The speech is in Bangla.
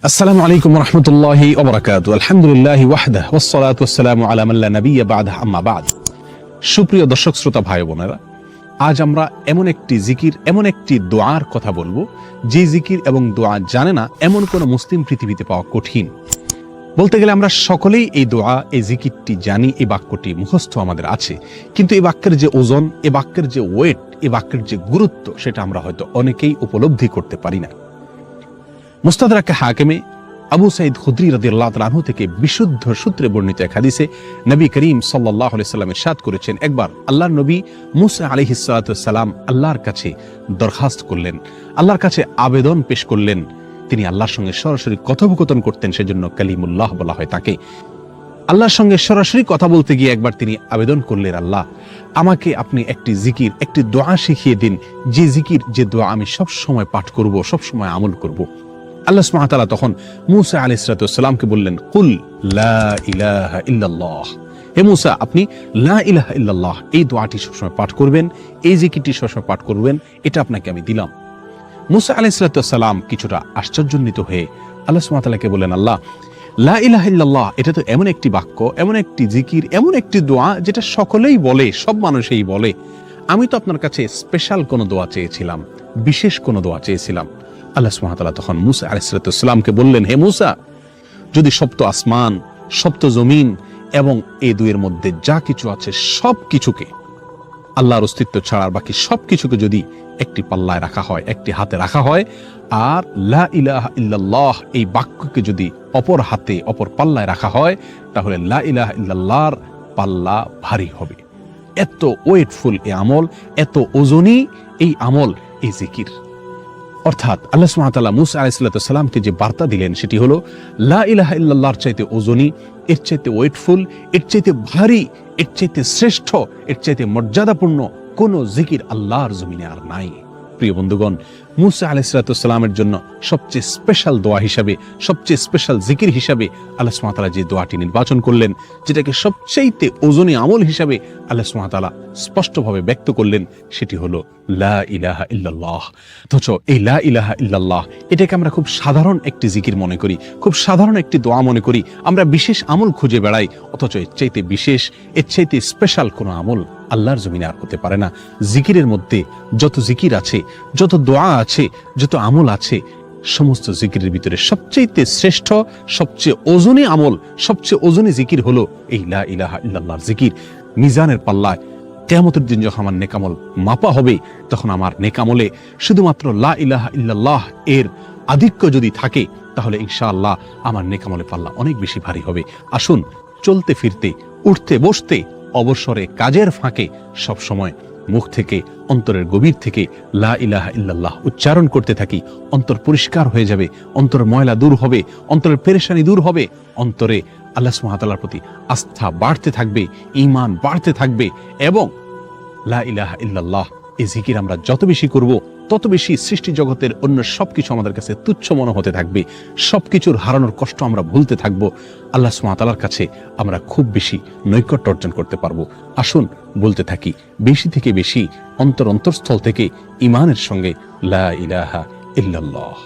আসসালামু আলাইকুম ওয়া রাহমাতুল্লাহি ওয়া বারাকাতুহু। আলহামদুলিল্লাহি ওয়াহদাহু ওয়াস সালাতু ওয়াস সালামু আলা মান লা নাবিয়্যা বা'দাহু, আম্মা বা'দ। সুপ্রিয় দর্শক শ্রোতা ভাই বোনেরা, আজ আমরা এমন একটি জিকির, এমন একটি দোয়ার কথা বলবো যে জিকির এবং দোয়া জানে না এমন কোন মুসলিম পৃথিবীতে পাওয়া কঠিন। বলতে গেলে আমরা সকলেই এই দোয়া, এই জিকিরটি জানি, এই বাক্যটি মুখস্থ আমাদের আছে, কিন্তু এই বাক্যের যে ওজন, এই বাক্যের যে ওয়েট, এই বাক্যের যে গুরুত্ব, সেটা আমরা হয়তো অনেকেই উপলব্ধি করতে পারি না। মুস্তাদরাকে হাকিমে আবু সাঈদ খুদরি রাদিয়াল্লাহু তাআলা আনহু থেকে বিশুদ্ধ সূত্রে বর্ণিত এক হাদিসে নবী করিম সাল্লাল্লাহু আলাইহি সাল্লাম ইরশাদ করেছেন, একবার আল্লাহর নবী মুসা আলাইহিস সালাতু ওয়াস সালাম আল্লাহর কাছে দরখাস্ত করলেন, আল্লাহর কাছে আবেদন পেশ করলেন। তিনি আল্লাহর সঙ্গে সরাসরি কথোপকথন করতেন, সেজন্য কালিমুল্লাহ বলা হয় তাকে। আল্লাহর সঙ্গে সরাসরি কথা বলতে গিয়ে একবার তিনি আবেদন করলেন, আল্লাহ আমাকে আপনি একটি জিকির, একটি দোয়া শিখিয়ে দিন, যে জিকির, যে দোয়া আমি সব সময় পাঠ করব, সব সময় আমল করব। আল্লাহ সুবহানাহু ওয়া তাআলা তখন মূসা আলাইহিস সালাতু ওয়াস সালামকে বললেন, কুল লা ইলাহা ইল্লাল্লাহ, হে মূসা আপনি লা ইলাহা ইল্লাল্লাহ এই দোয়াটি সবসময় পাঠ করবেন, এই জিকিরটি সবসময় পাঠ করবেন, এটা আপনাকে আমি দিলাম। মূসা আলাইহিস সালাতু ওয়াস সালাম কিছুটা আশ্চর্যান্বিত হয়ে আল্লাহ সুবহানাহু ওয়া তাআলাকে বললেন, আল্লাহ লা ইলাহা ইল্লাল্লাহ এটা তো এমন একটি বাক্য, এমন একটি জিকির, এমন একটি দোয়া যেটা সকলেই বলে, সব মানুষই বলে। আমি তো আপনার কাছে স্পেশাল কোনো দোয়া চেয়েছিলাম, বিশেষ কোনো দোয়া চেয়েছিলাম। আল্লাহ সুবহানাহু ওয়া তাআলা তখন মূসা আলাইহিস সালাতু ওয়াস সালামকে বললেন, হে মূসা, যদি সপ্ত আসমান, সপ্ত জমিন এবং এই দুইয়ের মধ্যে যা কিছু আছে সব কিছুকে, আল্লাহর অস্তিত্ব ছাড়া বাকি সব কিছুকে যদি একটি পাল্লায় রাখা হয়, একটি হাতে রাখা হয়, আর লা ইলাহা ইল্লাল্লাহ এই বাক্যকে যদি অপর হাতে, অপর পাল্লায় রাখা হয়, তাহলে লা ইলাহা ইল্লাল্লাহর পাল্লা ভারী হবে। এত ওয়েটফুল এই আমল, এত ওজনী এই আমল, এই জিকির। অর্থাৎ আল্লাহ সুবহানাহু ওয়া তাআলা মূসা আলাইহিস সালামকে যে বার্তা দিলেন সেটি হলো, লা ইলাহা ইল্লাল্লাহর চাইতে ওজনী, এর চাইতে ওয়েটফুল, এর চাইতে ভারী, এর চাইতে শ্রেষ্ঠ, এর চাইতে মর্যাদাপূর্ণ কোন জিকির আল্লাহর জমিনে আর নাই। প্রিয় বন্ধুগণ, মূসা আলাইহিস সালামের জন্য সবচেয়ে স্পেশাল দোয়া হিসাবে, সবচেয়ে স্পেশাল জিকির হিসাবে আল্লাহ সুবহানাহু ওয়া তাআলা যে দোয়াটি নির্বাচন করলেন, যেটাকে সবচেয়ে ওজনী আমল হিসাবে আল্লাহ সুবহানাহু ওয়া তাআলা স্পষ্টভাবে ব্যক্ত করলেন, সেটি হলো লা ইলাহা ইল্লাল্লাহ। অথচ এই লা ইলাহা ইল্লাল্লাহ এটাকে আমরা খুব সাধারণ একটি জিকির মনে করি, খুব সাধারণ একটি দোয়া মনে করি, আমরা বিশেষ আমল খুঁজে বেড়াই। অথচ এর চাইতে বিশেষ, এর চাইতে স্পেশাল কোনো আমল আল্লাহর জমিনে আর হতে পারে না। জিকিরের মধ্যে যত জিকির আছে, যত দোয়া আছে, যত আমল আছে, সমস্ত জিকিরের ভিতরে সবচেয়ে শ্রেষ্ঠ, সবচেয়ে ওজনী আমল, সবচেয়ে ওজনী জিকির হলো এই লা ইলাহা ইল্লাল্লাহর জিকির। মিজানের পাল্লায় কিয়ামতের দিন যখন আমার নেকামল মাপা হবে, তখন আমার নেকামলে শুধুমাত্র লা ইলাহা ইল্লাল্লাহ এর আধিক্য যদি থাকে, তাহলে ইনশাআল্লাহ আমার নেকামলে পাল্লা অনেক বেশি ভারী হবে। আসুন, চলতে ফিরতে, উঠতে বসতে, অবসরে, কাজের ফাঁকে সব সময় মুখ থেকে, অন্তরের গভীর থেকে লা ইলাহা ইল্লাল্লাহ উচ্চারণ করতে থাকি। অন্তর পরিষ্কার হয়ে যাবে, অন্তরের ময়লা দূর হবে, অন্তরের পেরেশানি দূর হবে, অন্তরে আল্লাহ সুবহানাহু ওয়া তাআলার প্রতি আস্থা বাড়তে থাকবে, ঈমান বাড়তে থাকবে। এবং লা ইলাহা ইল্লাল্লাহ এই জিকির আমরা যত বেশি করব, তত বেশি সৃষ্টি জগতের অন্য সবকিছু আমাদের কাছে তুচ্ছ মনে হতে থাকবে, সবকিছুর হারানোর কষ্ট আমরা ভুলতে থাকব। আল্লাহ সুবহানাহু ওয়া তাআলার কাছে আমরা খুব বেশি নৈকট্য অর্জন করতে পারবো। আসুন বলতে থাকি, বেশি থেকে বেশি অন্তরস্থল থেকে ঈমানের সঙ্গে লা ইলাহা ইল্লাল্লাহ।